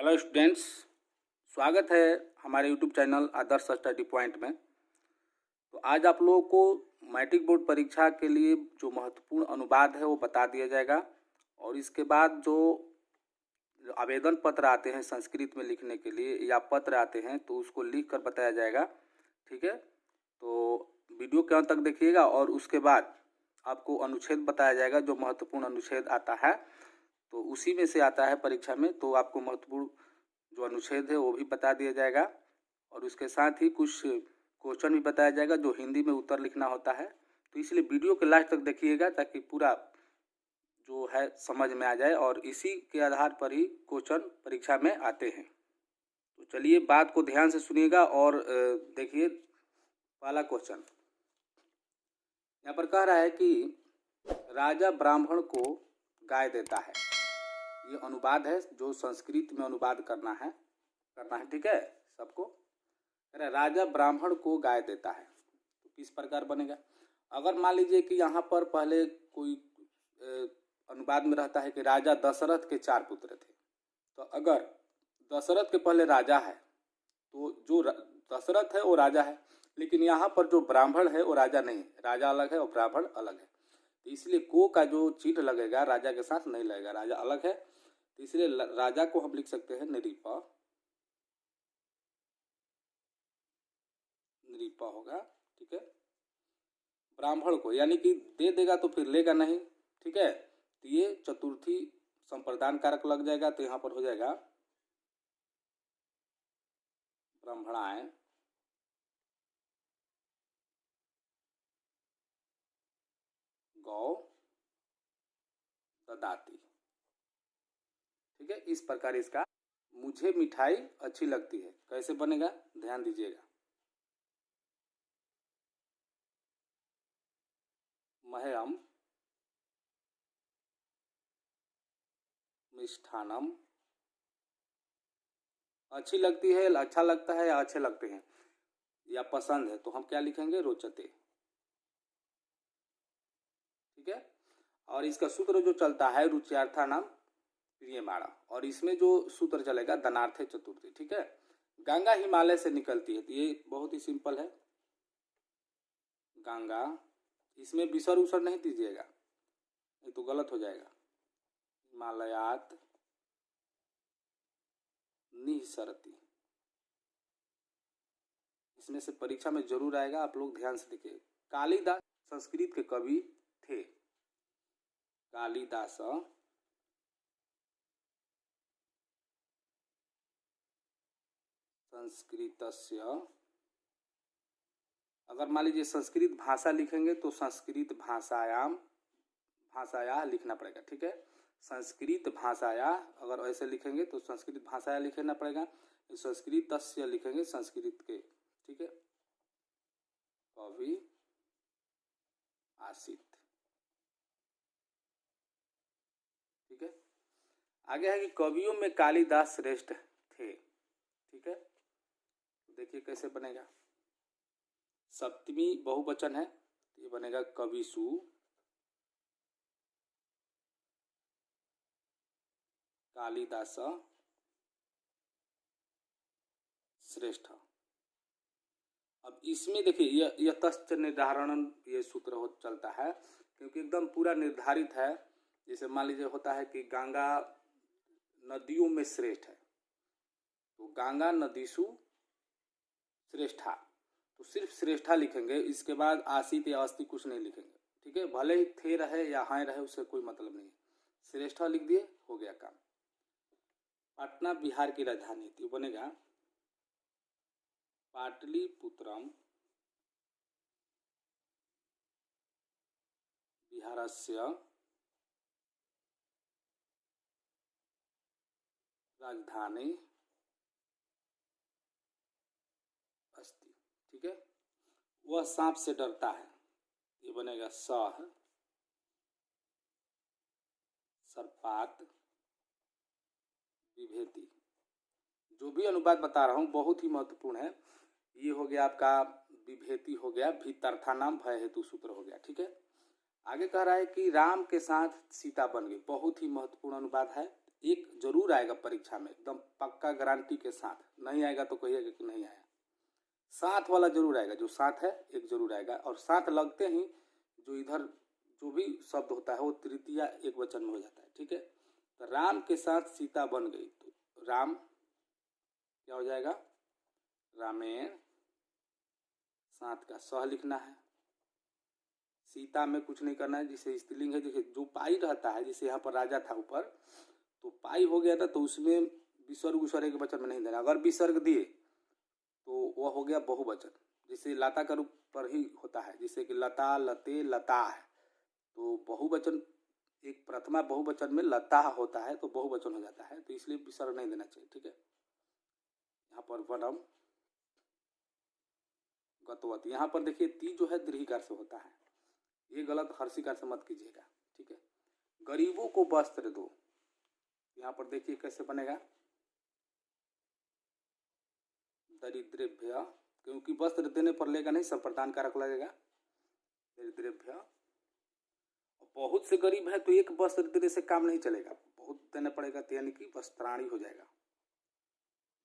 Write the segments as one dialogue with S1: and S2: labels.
S1: Hello students, स्वागत है हमारे यूट्यूब चैनल आदर्श स्टडी पॉइंट में। तो आज आप लोगों को मैट्रिक बोर्ड परीक्षा के लिए जो महत्वपूर्ण अनुवाद है वो बता दिया जाएगा और इसके बाद जो आवेदन पत्र आते हैं संस्कृत में लिखने के लिए या पत्र आते हैं तो उसको लिख कर बताया जाएगा। ठीक है, तो वीडियो के अंत तक देखिएगा और उसके बाद आपको अनुच्छेद बताया जाएगा। जो महत्वपूर्ण अनुच्छेद आता है तो उसी में से आता है परीक्षा में, तो आपको महत्वपूर्ण जो अनुच्छेद है वो भी बता दिया जाएगा और उसके साथ ही कुछ क्वेश्चन भी बताया जाएगा जो हिंदी में उत्तर लिखना होता है। तो इसलिए वीडियो के लास्ट तक देखिएगा ताकि पूरा जो है समझ में आ जाए और इसी के आधार पर ही क्वेश्चन परीक्षा में आते हैं। तो चलिए बात को ध्यान से सुनिएगा और देखिए पहला क्वेश्चन यहाँ पर कह रहा है कि राजा ब्राह्मण को गाय देता है। ये अनुवाद है जो संस्कृत में अनुवाद करना है। ठीक है, सबको राजा ब्राह्मण को गाय देता है तो किस प्रकार बनेगा। अगर मान लीजिए कि यहाँ पर पहले कोई अनुवाद में रहता है कि राजा दशरथ के 4 पुत्र थे, तो अगर दशरथ के पहले राजा है तो जो दशरथ है वो राजा है, लेकिन यहाँ पर जो ब्राह्मण है वो राजा नहीं है, राजा अलग है और ब्राह्मण अलग है। तो इसलिए को का जो चिन्ह लगेगा राजा के साथ नहीं लगेगा, राजा अलग है। तो इसलिए राजा को हम लिख सकते हैं निरीपा होगा। ठीक है, ब्राह्मण को यानी कि दे देगा तो फिर लेगा नहीं। ठीक है, तो ये चतुर्थी संप्रदान कारक लग जाएगा, तो यहाँ पर हो जाएगा ब्राह्मणाएं गौ ददाती। ठीक है, इस प्रकार इसका मुझे मिठाई अच्छी लगती है कैसे बनेगा ध्यान दीजिएगा। मह्यम मिष्ठानम अच्छी लगती है, अच्छा लगता है या अच्छे लगते हैं या पसंद है, तो हम क्या लिखेंगे रोचते। ठीक है, और इसका सूत्र जो चलता है रुच्यार्थानाम प्रियमाणा, और इसमें जो सूत्र चलेगा धनार्थे चतुर्थी। ठीक है, गंगा हिमालय से निकलती है, तो ये बहुत ही सिंपल है। गंगा, इसमें विसर्ग उसर नहीं दीजिएगा, ये तो गलत हो जाएगा। हिमालयात निःसरती, इसमें से परीक्षा में जरूर आएगा, आप लोग ध्यान से देखिए। कालिदास संस्कृत के कवि थे। कालिदास संस्कृतस्य, अगर मान लीजिए संस्कृत भाषा लिखेंगे तो संस्कृत भाषाया लिखना पड़ेगा। ठीक है, संस्कृत भाषाया, अगर ऐसे लिखेंगे तो संस्कृत भाषाया लिखना पड़ेगा। संस्कृतस्य लिखेंगे संस्कृत के। ठीक है, कवि आसित। ठीक है, आगे है कि कवियों में कालिदास श्रेष्ठ थे। ठीक है, देखिए कैसे बनेगा। सप्तमी बहुवचन है, ये बनेगा कविसु कालिदास श्रेष्ठ। अब इसमें देखिए यतश्च निर्धारण ये सूत्र हो चलता है, क्योंकि एकदम पूरा निर्धारित है। जैसे मान लीजिए होता है कि गंगा नदियों में श्रेष्ठ है, तो गंगा नदीसु श्रेष्ठा, तो सिर्फ श्रेष्ठा लिखेंगे, इसके बाद आसित या अस्थि कुछ नहीं लिखेंगे। ठीक है, भले ही थे रहे या हाय रहे उससे कोई मतलब नहीं, श्रेष्ठा लिख दिए, हो गया काम। पटना बिहार की राजधानी थी, बनेगा पाटलिपुत्रम बिहारस्य राजधानी अस्ति। ठीक है, वह सांप से डरता है, ये बनेगा सह सर्पात विभेति। जो भी अनुवाद बता रहा हूँ बहुत ही महत्वपूर्ण है। ये हो गया आपका विभेति, हो गया भीतर्थानाम भय हेतु सूत्र हो गया। ठीक है, आगे कह रहा है कि राम के साथ सीता बन गई, बहुत ही महत्वपूर्ण अनुवाद है। एक जरूर आएगा परीक्षा में, एकदम पक्का गारंटी के साथ। नहीं आएगा तो कहिएगा कि नहीं आया। साथ वाला जरूर आएगा, जो साथ है एक जरूर आएगा। और साथ लगते ही जो इधर जो भी शब्द होता है वो तृतीया एक वचन में हो जाता है, ठीक है। तो राम के साथ सीता बन गई, तो राम क्या हो जाएगा, रामेण, साथ का सह लिखना है। सीता में कुछ नहीं करना है, जिसे स्त्रीलिंग है। देखिए जो पाई रहता है, जैसे यहाँ पर राजा था ऊपर, तो पाई हो गया था, तो उसमें विसर्ग उसर्ग एक वचन में नहीं देना। अगर विसर्ग दिए तो वह हो गया बहुवचन, जिसे लता का रूप पर ही होता है, जैसे कि लता, लते, लता है। तो बहुवचन, एक प्रथमा बहुवचन में लता होता है तो बहुवचन हो जाता है, तो इसलिए विसर्ग नहीं देना चाहिए, ठीक है। यहाँ पर वनम गतवत, यहाँ पर देखिए ती जो है दीर्घिकार से होता है, ये गलत हर्षिकार से मत कीजिएगा, ठीक है। गरीबों को वस्त्र दो, यहाँ पर देखिए कैसे बनेगा, दरिद्रेभ्य, क्योंकि वस्त्र देने पर लेगा नहीं, संप्रदान कारक लगेगा, दरिद्रेभ्य। बहुत से गरीब है तो एक वस्त्र देने से काम नहीं चलेगा, बहुत देना पड़ेगा, तो यानी कि वस्त्राणी हो जाएगा।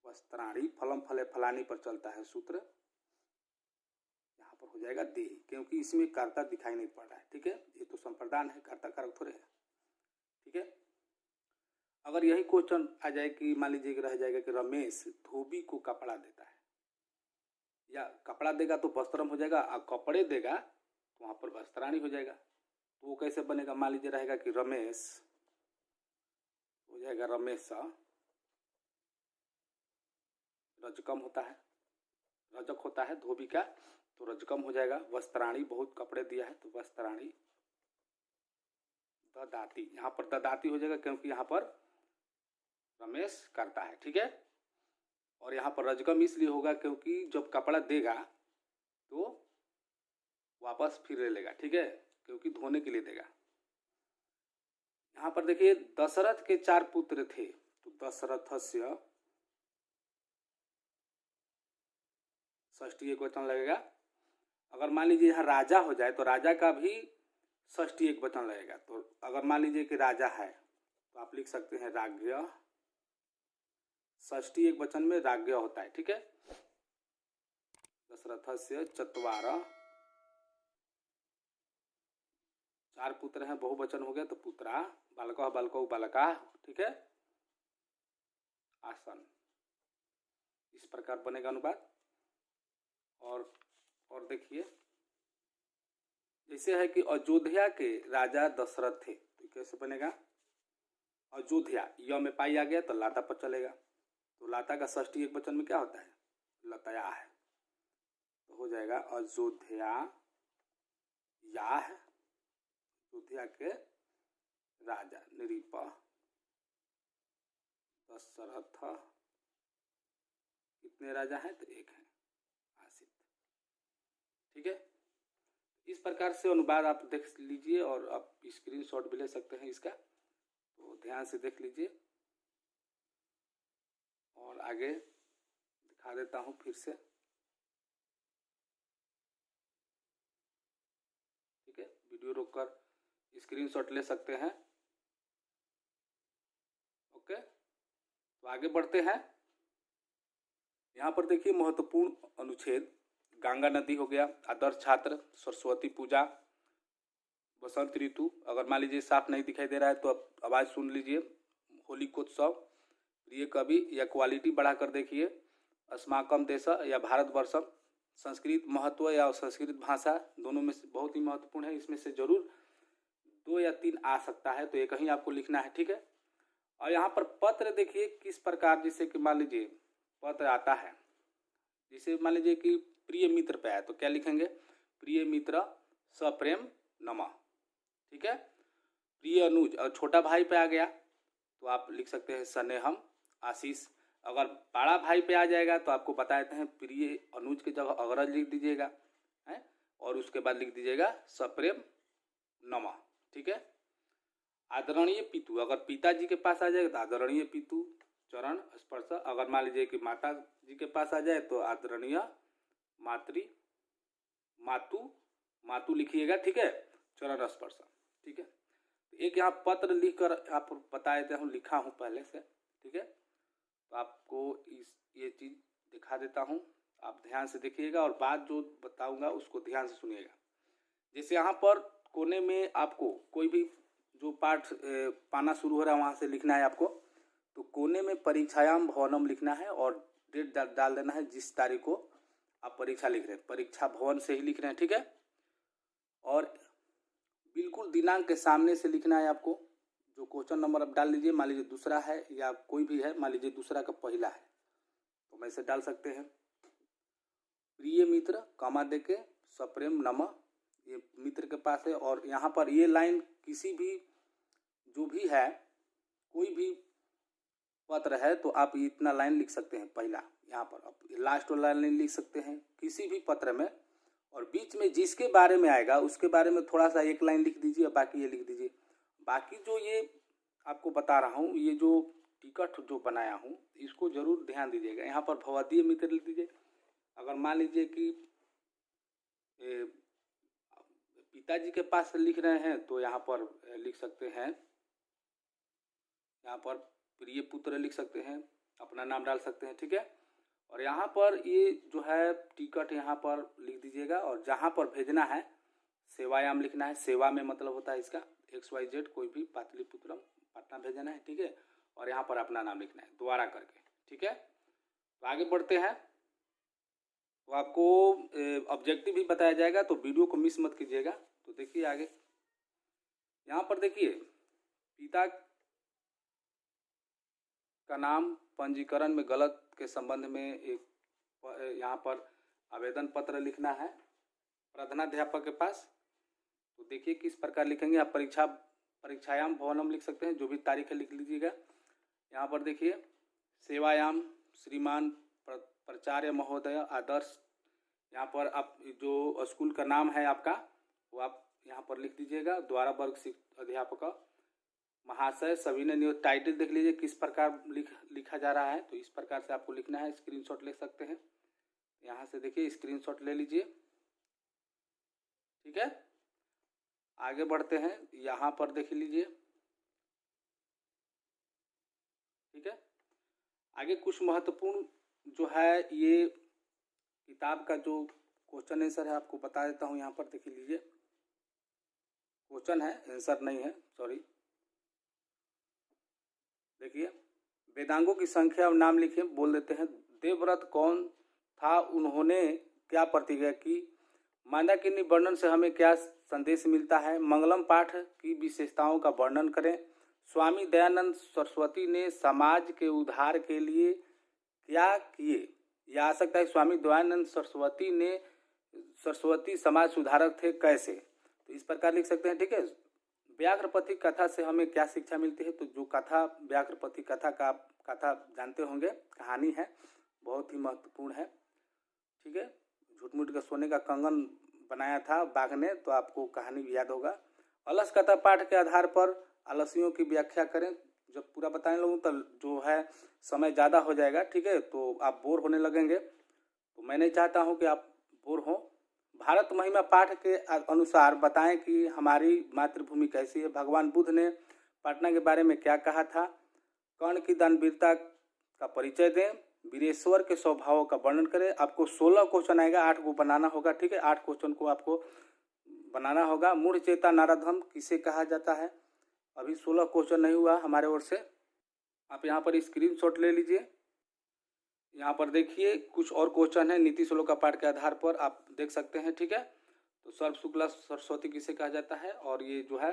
S1: वस्त्राणी, फलम फले फलानी पर चलता है सूत्र, यहाँ पर हो जाएगा देही, क्योंकि इसमें कर्ता दिखाई नहीं पड़ रहा है, ठीक है। ये तो संप्रदान है, कर्ता कारक थोड़े है, ठीक है। अगर यही क्वेश्चन आ जाए कि मान लीजिए रह जाएगा कि रमेश धोबी को कपड़ा देता है, या कपड़ा देगा तो वस्त्रम हो जाएगा, और कपड़े देगा तो वहाँ पर वस्त्राणी हो जाएगा। तो वो कैसे बनेगा, मान लीजिए रहेगा कि रमेश हो जाएगा रमेश, रजकम होता है, रजक होता है धोबी का, तो रजकम हो जाएगा। वस्त्राणी, बहुत कपड़े दिया है तो वस्त्राणी। ददाती, यहाँ पर ददाती हो जाएगा, क्योंकि यहाँ पर रमेश करता है, ठीक है। और यहाँ पर रजकम इसलिए होगा क्योंकि जब कपड़ा देगा तो वापस फिर ले लेगा, ठीक है, क्योंकि धोने के लिए देगा। यहाँ पर देखिए दशरथ के 4 पुत्र थे, तो दशरथस्य षष्ठी एक वचन लगेगा। अगर मान लीजिए यहाँ राजा हो जाए तो राजा का भी षष्ठी एक वचन लगेगा। तो अगर मान लीजिए कि राजा है तो आप लिख सकते हैं राज्ञ, षष्ठी एक वचन में राज्ञ होता है, ठीक है। दशरथस्य चत्वार, 4 पुत्र हैं, बहुवचन हो गया तो पुत्रा, बालकः बालकौ बालका, ठीक है। आसन, इस प्रकार बनेगा अनुवाद। और देखिए जैसे है कि अयोध्या के राजा दशरथ थे, तो कैसे बनेगा, अयोध्या, य में पाई आ गया तो लाता पर चलेगा, तो लाता का षष्ठी एक वचन में क्या होता है, लतया है, तो हो जाएगा अयोध्या या है, अयोध्या के राजा नृप दशरथ, कितने राजा हैं, तो एक है आसित, ठीक है। इस प्रकार से अनुवाद आप देख लीजिए, और आप स्क्रीनशॉट भी ले सकते हैं इसका, तो ध्यान से देख लीजिए। और आगे दिखा देता हूँ फिर से, ठीक है। वीडियो रोककर स्क्रीनशॉट ले सकते हैं, ओके। तो आगे बढ़ते हैं। यहाँ पर देखिए महत्वपूर्ण अनुच्छेद, गंगा नदी हो गया, आदर्श छात्र, सरस्वती पूजा, बसंत ऋतु, अगर मान लीजिए साफ नहीं दिखाई दे रहा है तो आप आवाज़ सुन लीजिए, होलिकोत्सव, प्रिय कवि, या क्वालिटी बढ़ाकर देखिए, अस्माकम देश या भारतवर्षम, संस्कृत महत्व या संस्कृत भाषा, दोनों में से बहुत ही महत्वपूर्ण है, इसमें से जरूर 2 या 3 आ सकता है, तो एक ही आपको लिखना है, ठीक है। और यहाँ पर पत्र देखिए किस प्रकार, जैसे कि मान लीजिए पत्र आता है, जैसे मान लीजिए कि प्रिय मित्र पे आया तो क्या लिखेंगे, प्रिय मित्र सप्रेम नमः, ठीक है। प्रिय अनुज, और छोटा भाई पे आ गया तो आप लिख सकते हैं स्नेहम आशीष। अगर बड़ा भाई पे आ जाएगा तो आपको बता देते हैं प्रिय अनुज की जगह अग्रज लिख दीजिएगा है, और उसके बाद लिख दीजिएगा सप्रेम नमः, ठीक है। आदरणीय पितु, अगर पिताजी के पास आ जाएगा तो आदरणीय पितु चरण स्पर्श, अगर मान लीजिए कि माता जी के पास आ जाए तो आदरणीय मातु लिखिएगा, ठीक है, चरण स्पर्श, ठीक है। एक यहाँ पत्र लिखकर आप बता देते हूँ, लिखा हूँ पहले से, ठीक है। तो आपको ये चीज़ दिखा देता हूँ, आप ध्यान से देखिएगा और बात जो बताऊँगा उसको ध्यान से सुनिएगा। जैसे यहाँ पर कोने में आपको कोई भी जो पाठ पाना शुरू हो रहा है वहाँ से लिखना है आपको। तो कोने में परीक्षायाम भवनम लिखना है और डेट डाल देना है जिस तारीख को आप परीक्षा लिख रहे हैं, परीक्षा भवन से ही लिख रहे हैं, ठीक है। और बिल्कुल दिनांक के सामने से लिखना है आपको। जो क्वेश्चन नंबर आप डाल लीजिए, मान लीजिए दूसरा है या कोई भी है, मान लीजिए दूसरा का पहला है तो वैसे डाल सकते हैं। प्रिय मित्र कमा दे के सप्रेम नमः, ये मित्र के पास है। और यहाँ पर ये लाइन किसी भी जो भी है, कोई भी पत्र है तो आप इतना लाइन लिख सकते हैं पहला, यहाँ पर आप लास्ट वाला लाइन लिख सकते हैं किसी भी पत्र में। और बीच में जिसके बारे में आएगा उसके बारे में थोड़ा सा एक लाइन लिख दीजिए, बाकी ये लिख दीजिए। बाकी जो ये आपको बता रहा हूँ, ये जो टिकट जो बनाया हूँ इसको जरूर ध्यान दीजिएगा। यहाँ पर भवदीय मित्र लिख दीजिए। अगर मान लीजिए कि पिताजी के पास लिख रहे हैं तो यहाँ पर लिख सकते हैं, यहाँ पर प्रिय पुत्र लिख सकते हैं, अपना नाम डाल सकते हैं, ठीक है। और यहाँ पर ये जो है टिकट यहाँ पर लिख दीजिएगा। और जहाँ पर भेजना है सेवायाम लिखना है, सेवा में मतलब होता है इसका XYZ, कोई भी पाटलिपुत्रम पटना भेजना है, ठीक है। और यहाँ पर अपना नाम लिखना है दोबारा करके, ठीक है। तो आगे बढ़ते हैं। तो आपको ऑब्जेक्टिव भी बताया जाएगा तो वीडियो को मिस मत कीजिएगा। तो देखिए आगे, यहाँ पर देखिए पिता का नाम पंजीकरण में गलत के संबंध में एक यहाँ पर आवेदन पत्र लिखना है प्रधानाध्यापक के पास। तो देखिए किस प्रकार लिखेंगे आप। परीक्षायाम भवनम लिख सकते हैं, जो भी तारीख है लिख लीजिएगा। यहाँ पर देखिए सेवायाम श्रीमान प्राचार्य महोदय आदर्श, यहाँ पर आप जो स्कूल का नाम है आपका वो आप यहाँ पर लिख दीजिएगा। द्वारा वर्ग अध्यापक महाशय सभी ने टाइटल देख लीजिए किस प्रकार लिखा जा रहा है। तो इस प्रकार से आपको लिखना है, स्क्रीनशॉट ले सकते हैं। यहाँ से देखिए स्क्रीनशॉट ले लीजिए, ठीक है। आगे बढ़ते हैं, यहाँ पर देख लीजिए, ठीक है। आगे कुछ महत्वपूर्ण जो है ये किताब का जो क्वेश्चन आंसर है आपको बता देता हूँ। यहाँ पर देख लीजिए, क्वेश्चन है आंसर नहीं है, सॉरी। देखिए वेदांगों की संख्या और नाम लिखे, बोल देते हैं। देवव्रत कौन था, उन्होंने क्या प्रतिज्ञा की, मंदाकिनी वर्णन से हमें क्या संदेश मिलता है, मंगलम पाठ की विशेषताओं का वर्णन करें, स्वामी दयानंद सरस्वती ने समाज के उद्धार के लिए क्या किए। यह आ सकता है स्वामी दयानंद सरस्वती समाज सुधारक थे कैसे। तो इस प्रकार लिख सकते हैं, ठीक है। व्याघ्रपति कथा से हमें क्या शिक्षा मिलती है। तो जो कथा व्याघ्रपति कथा का कथा जानते होंगे, कहानी है, बहुत ही महत्वपूर्ण है, ठीक है। झूठ मूठ का सोने का कंगन बनाया था बाघ ने, तो आपको कहानी भी याद होगा। अलस कथा पाठ के आधार पर आलसियों की व्याख्या करें। जब पूरा बताने लगूँ तो जो है समय ज़्यादा हो जाएगा, ठीक है, तो आप बोर होने लगेंगे। तो मैं नहीं चाहता हूँ कि आप बोर हों। भारत महिमा पाठ के अनुसार बताएं कि हमारी मातृभूमि कैसी है। भगवान बुद्ध ने पटना के बारे में क्या कहा था। कर्ण की दानवीरता का परिचय दें। वीरेश्वर के स्वभावों का वर्णन करें। आपको 16 क्वेश्चन आएगा, 8 को बनाना होगा, ठीक है। 8 क्वेश्चन को आपको बनाना होगा। मूढ़ चेता नारदम किसे कहा जाता है। अभी 16 क्वेश्चन नहीं हुआ हमारे ओर से। आप यहाँ पर स्क्रीनशॉट ले लीजिए। यहाँ पर देखिए कुछ और क्वेश्चन है नीति श्लोक का पाठ के आधार पर आप देख सकते हैं, ठीक है। तो सर्व शुक्ला सरस्वती किसे कहा जाता है। और ये जो है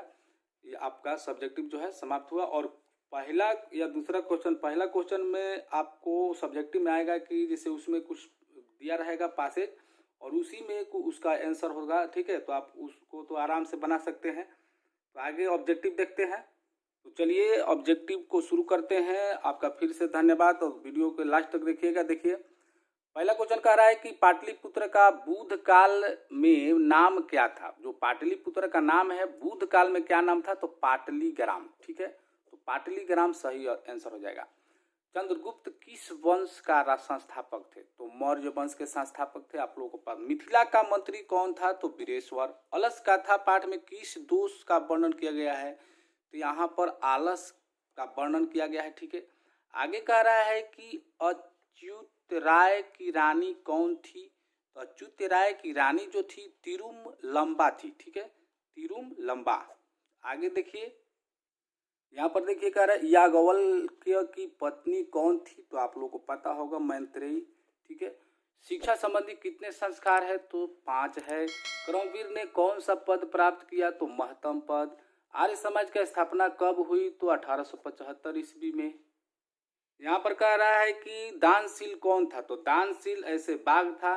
S1: ये आपका सब्जेक्टिव जो है समाप्त हुआ। और पहला या दूसरा क्वेश्चन, पहला क्वेश्चन में आपको सब्जेक्टिव में आएगा कि जैसे उसमें कुछ दिया रहेगा पासेज और उसी में उसका आंसर होगा, ठीक है। तो आप उसको तो आराम से बना सकते हैं। तो आगे ऑब्जेक्टिव देखते हैं। तो चलिए ऑब्जेक्टिव को शुरू करते हैं। आपका फिर से धन्यवाद और वीडियो के लास्ट तक देखिएगा। देखिए पहला क्वेश्चन कह रहा है कि पाटलिपुत्र का बुद्ध काल में नाम क्या था। जो पाटलिपुत्र का नाम है बुद्ध काल में क्या नाम था, तो पाटलीग्राम, ठीक है। तो पाटलीग्राम सही आंसर हो जाएगा। चंद्रगुप्त किस वंश का संस्थापक थे, तो मौर्य वंश के संस्थापक थे। आप लोगों को पता। मिथिला का मंत्री कौन था, तो वीरेश्वर। अलस कथा पाठ में किस दोष का वर्णन किया गया है, तो यहाँ पर आलस का वर्णन किया गया है। ठीक है, आगे कह रहा है कि अच्युत राय की रानी कौन थी? तो अच्युत राय की रानी जो थी तिरुमलंबा थी। ठीक है, तिरुमलंबा। आगे देखिए, यहाँ पर देखिए कह रहा है याज्ञवल्क्य की पत्नी कौन थी? तो आप लोगों को पता होगा, मैत्रेयी। ठीक है, शिक्षा संबंधी कितने संस्कार है? तो 5 है। कर्मवीर ने कौन सा पद प्राप्त किया? तो महत्तम पद। आर्य समाज की स्थापना कब हुई? तो 1875 ईस्वी में। यहाँ पर कह रहा है कि दानशील कौन था? तो दानशील ऐसे बाघ था,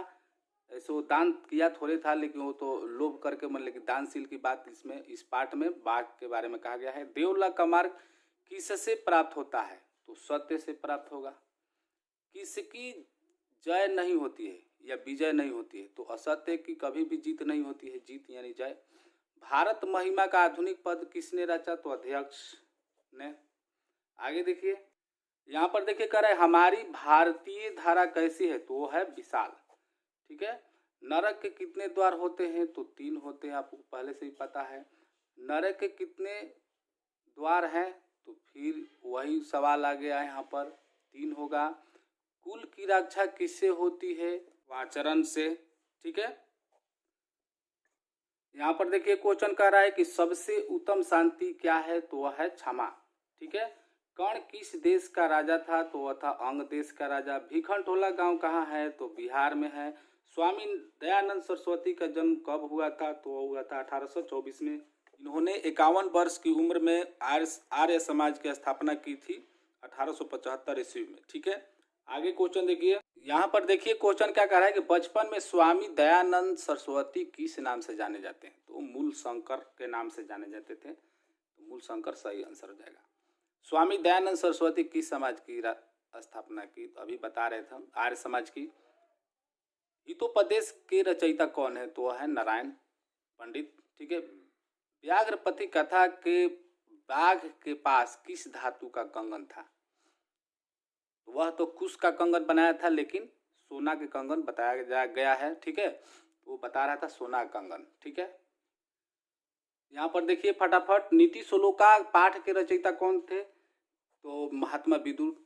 S1: ऐसे वो दान किया थोड़े था, लेकिन वो तो लोभ करके लेकिन दानशील की बात इसमें इस पाठ में बाघ के बारे में कहा गया है। देवला का मार्ग किससे प्राप्त होता है? तो सत्य से प्राप्त होगा। किसकी जय नहीं होती है या विजय नहीं होती है? तो असत्य की कभी भी जीत नहीं होती है, जीत यानी जय। भारत महिमा का आधुनिक पद किसने रचा? तो अध्यक्ष ने। आगे देखिए, यहाँ पर देखिए कह रहा है हमारी भारतीय धारा कैसी है? तो वो है विशाल। ठीक है, नरक के कितने द्वार होते हैं? तो 3 होते हैं, आपको पहले से ही पता है। नरक के कितने द्वार हैं? तो फिर वही सवाल आ गया यहाँ पर, 3 होगा। कुल की रक्षा किससे होती है? आचरण से। ठीक है, यहाँ पर देखिए क्वेश्चन कह रहा है कि सबसे उत्तम शांति क्या है? तो वह है क्षमा। ठीक है, कर्ण किस देश का राजा था? तो वह था अंग देश का राजा। भिखनटोला गांव कहाँ है? तो बिहार में है। स्वामी दयानंद सरस्वती का जन्म कब हुआ था? तो वह हुआ था 1824 में। इन्होंने 51 वर्ष की उम्र में आर्य समाज की स्थापना की थी 1875 ईस्वी में। ठीक है, आगे क्वेश्चन देखिए, यहाँ पर देखिए क्वेश्चन क्या कह रहा है कि बचपन में स्वामी दयानंद सरस्वती किस नाम से जाने जाते हैं? तो मूल शंकर के नाम से जाने जाते थे। तो मूल शंकर सही आंसर हो जाएगा। स्वामी दयानंद सरस्वती किस समाज की स्थापना की? तो अभी बता रहे थे हम, आर्य समाज की। हितोपदेश के रचयिता कौन है? तो वह है नारायण पंडित। ठीक है, व्याघ्रपति कथा के बाघ के पास किस धातु का कंगन था? वह तो कुश का कंगन बनाया था, लेकिन सोना के कंगन बताया गया है। ठीक है, वो बता रहा था सोना का कंगन। ठीक है, यहाँ पर देखिए फटाफट, नीति श्लोका पाठ के रचयिता कौन थे? तो महात्मा विदुर।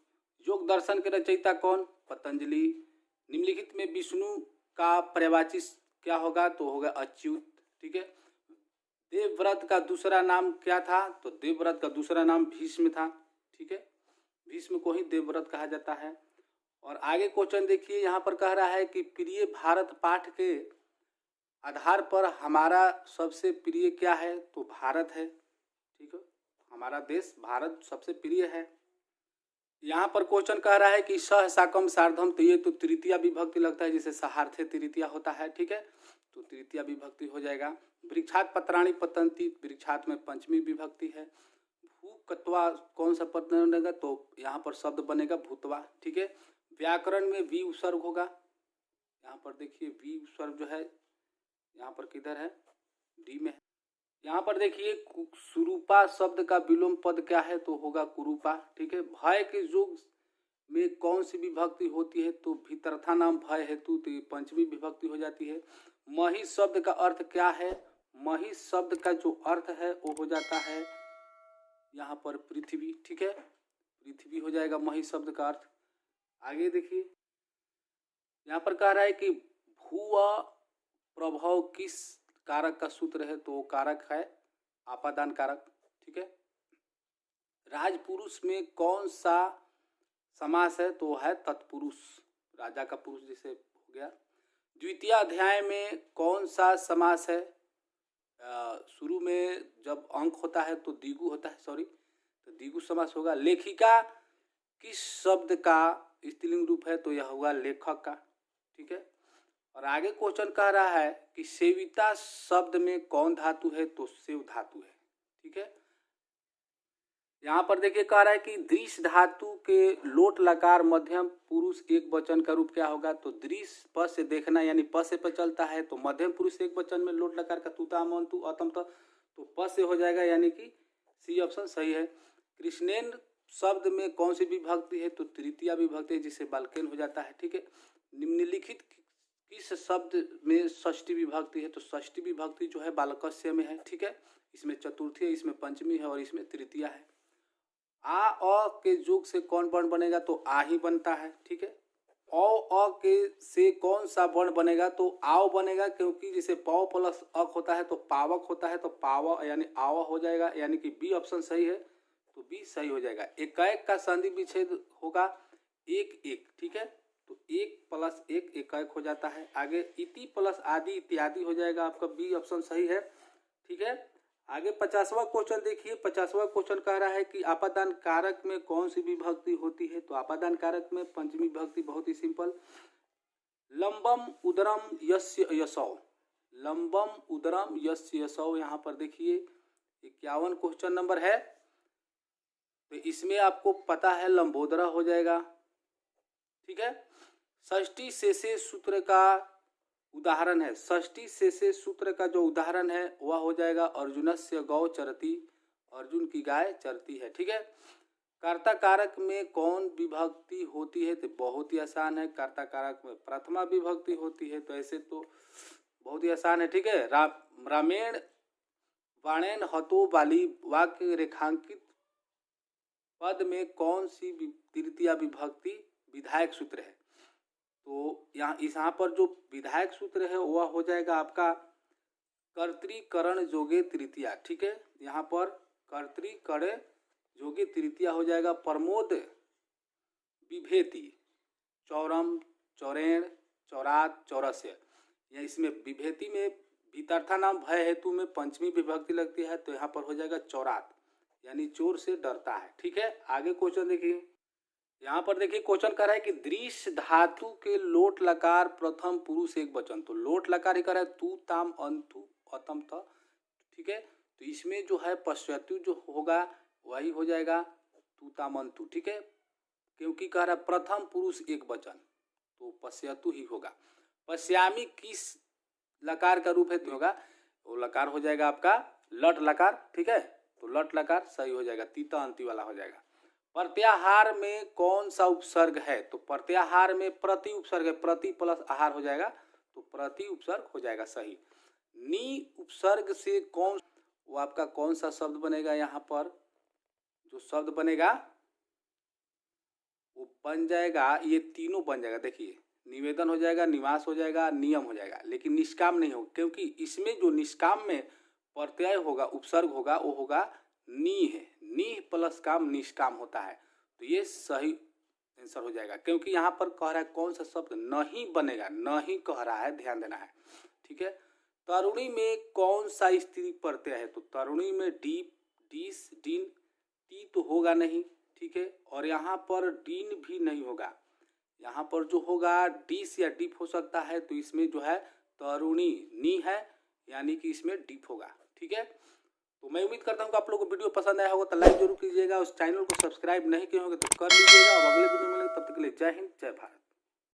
S1: योग दर्शन के रचयिता कौन? पतंजलि। निम्नलिखित में विष्णु का पर्यायवाची क्या होगा? तो होगा अच्युत। ठीक है, देवव्रत का दूसरा नाम क्या था? तो देवव्रत का दूसरा नाम भीष्म था। ठीक है, भीष्म को ही देवव्रत कहा जाता है। और आगे क्वेश्चन देखिए, यहाँ पर कह रहा है कि प्रिय भारत पाठ के आधार पर हमारा सबसे प्रिय क्या है? तो भारत है। ठीक है, हमारा देश भारत सबसे प्रिय है। यहाँ पर क्वेश्चन कह रहा है कि सह साकम सार्धम, तो ये तो तृतीया विभक्ति लगता है, जिसे सहार्थे तृतीया होता है। ठीक है, तो तृतीया विभक्ति हो जाएगा। वृक्षात पत्राणि पतंती, वृक्षात में पंचमी विभक्ति है। भूकत्वा कौन सा पद बनेगा? तो यहाँ पर शब्द बनेगा भूतवा। ठीक है, व्याकरण में वी उपसर्ग होगा। यहाँ पर देखिए वी उपसर्ग जो है यहाँ पर किधर है? डी में है। यहाँ पर देखिए सुरूपा शब्द का विलोम पद क्या है? तो होगा कुरूपा। ठीक है, भय के युग में कौन सी विभक्ति होती है? तो भीतरथा नाम भय हेतु, तो पंचमी विभक्ति हो जाती है। मही शब्द का अर्थ क्या है? मही शब्द का जो अर्थ है वो हो जाता है यहाँ पर पृथ्वी। ठीक है, पृथ्वी हो जाएगा मही शब्द का अर्थ। आगे देखिए, यहाँ पर कह रहा है कि भू प्रभाव किस कारक का सूत्र है? तो कारक है आपादान कारक। ठीक है, राजपुरुष में कौन सा समास है? तो है तत्पुरुष, राजा का पुरुष जैसे हो गया। द्वितीय अध्याय में कौन सा समास है? शुरू में जब अंक होता है तो द्विगु होता है, सॉरी, तो द्विगु समास होगा। लेखिका किस शब्द का स्त्रीलिंग रूप है? तो यह होगा लेखक का। ठीक है, और आगे क्वेश्चन कह रहा है कि सेविता शब्द में कौन धातु है? तो सेव धातु है। ठीक है, यहाँ पर देखिए कह रहा है कि दृश धातु के लोट लकार मध्यम पुरुष एक वचन का रूप क्या होगा? तो दृश प से देखना, यानी प से प चलता है, तो मध्यम पुरुष एक वचन में लोट लकार का तुता मंतु अतम तो प से हो जाएगा, यानी कि सी ऑप्शन सही है। कृष्णेन शब्द में कौन सी विभक्ति है? तो तृतीया विभक्ति है, जिसे बालकेन हो जाता है। ठीक है, निम्नलिखित किस शब्द में षष्ठी विभक्ति है? तो षष्ठी विभक्ति जो है बालकस्य में है। ठीक है, इसमें चतुर्थी है, इसमें पंचमी है और इसमें तृतीया है। आ अ के योग से कौन वर्ण बनेगा, तो आ ही बनता है। ठीक है, अ के से कौन सा वर्ण बनेगा, तो आव बनेगा, क्योंकि जैसे पौ प्लस अक होता है तो पावक होता है, तो पाव यानी आव हो जाएगा, यानी कि बी ऑप्शन सही है, तो बी सही हो जाएगा। एकाएक का संधि विच्छेद होगा एक एक। ठीक है, तो एक प्लस एक एकाएक हो जाता है। आगे इति प्लस आदि इत्यादि हो जाएगा, आपका बी ऑप्शन सही है। ठीक है, आगे 50वां क्वेश्चन देखिए। 50वां क्वेश्चन कह रहा है कि आपादान कारक में कौन सी विभक्ति होती है, तो आपादान कारक में पंचमी विभक्ति, बहुत ही सिंपल। लंबम उदरम यस्य यशौ, लंबम उदरम यस्य यशौ, यहाँ पर देखिए 51 क्वेश्चन नंबर है, तो इसमें आपको पता है लंबोदरा हो जाएगा। ठीक है, षष्ठी शेषे सूत्र का उदाहरण है, षष्ठी शेषे सूत्र का जो उदाहरण है वह हो जाएगा अर्जुनस्य गौ चरती, अर्जुन की गाय चरती है। ठीक है, कर्ता कारक में कौन विभक्ति होती है, तो बहुत ही आसान है, कर्ता कारक में प्रथमा विभक्ति होती है, तो ऐसे तो बहुत ही आसान है। ठीक है, रामेण वाणेन हतो वाली वाक्य रेखांकित पद में कौन सी तृतीया विभक्ति विधायक सूत्र है, तो यहाँ पर जो विधायक सूत्र है वह हो जाएगा आपका कर्तृकरण जोगे तृतीया। ठीक है, यहाँ पर कर्तृकरण जोगे तृतीया हो जाएगा प्रमोद विभेति चौरम चौरेण चौरात चौरस्य, या इसमें विभेति में भीतर्था नाम भय हेतु में पंचमी विभक्ति लगती है, तो यहाँ पर हो जाएगा चौरात, यानी चोर से डरता है। ठीक है, आगे क्वेश्चन देखिए। यहाँ पर देखिए क्वेश्चन कर रहा है कि दृश्य धातु के लोट लकार प्रथम पुरुष एक वचन, तो लोट लकार ही कर रहा है तू ताम अंतु अतम त। ठीक है, तो इसमें जो है पश्चातु जो होगा वही हो जाएगा तू ताम अंतु। ठीक है, क्योंकि कह रहा है प्रथम पुरुष एक वचन, तो पश्चातु ही होगा। पश्यामी किस लकार का रूप है, तो होगा वो लकार हो जाएगा आपका लट लकार। ठीक है, तो लट लकार सही हो जाएगा, तीता अंति वाला हो जाएगा। प्रत्याहार में कौन सा उपसर्ग है, तो प्रत्याहार में प्रति उपसर्ग है, प्रति प्लस आहार हो जाएगा, तो प्रति उपसर्ग हो जाएगा सही। नी उपसर्ग से कौन, वो आपका कौन सा शब्द बनेगा, यहाँ पर जो शब्द बनेगा वो बन जाएगा, ये तीनों बन जाएगा। देखिए निवेदन हो जाएगा, निवास हो जाएगा, नियम हो जाएगा, लेकिन निष्काम नहीं होगा, क्योंकि इसमें जो निष्काम में प्रत्यय होगा उपसर्ग होगा वो होगा नी है, नी प्लस काम निष्काम होता है, तो ये सही आंसर हो जाएगा। क्योंकि यहाँ पर कह रहा है कौन सा शब्द नहीं बनेगा, नहीं कह रहा है, ध्यान देना है। ठीक है, तरुणी में कौन सा स्त्री प्रत्यय है, तो तरुणी में डीप डीस डीन टी तो होगा नहीं। ठीक है, और यहाँ पर डीन भी नहीं होगा, यहाँ पर जो होगा डीस या डीप हो सकता है, तो इसमें जो है तरुणी नी है, यानी कि इसमें डीप होगा। ठीक है, तो मैं उम्मीद करता हूँ कि आप लोगों को वीडियो पसंद आया होगा, तो लाइक जरूर कीजिएगा, उस चैनल को सब्सक्राइब नहीं किए होंगे तो कर लीजिएगा। अब अगले वीडियो में मिलेंगे, तब तक के लिए जय हिंद जय भारत।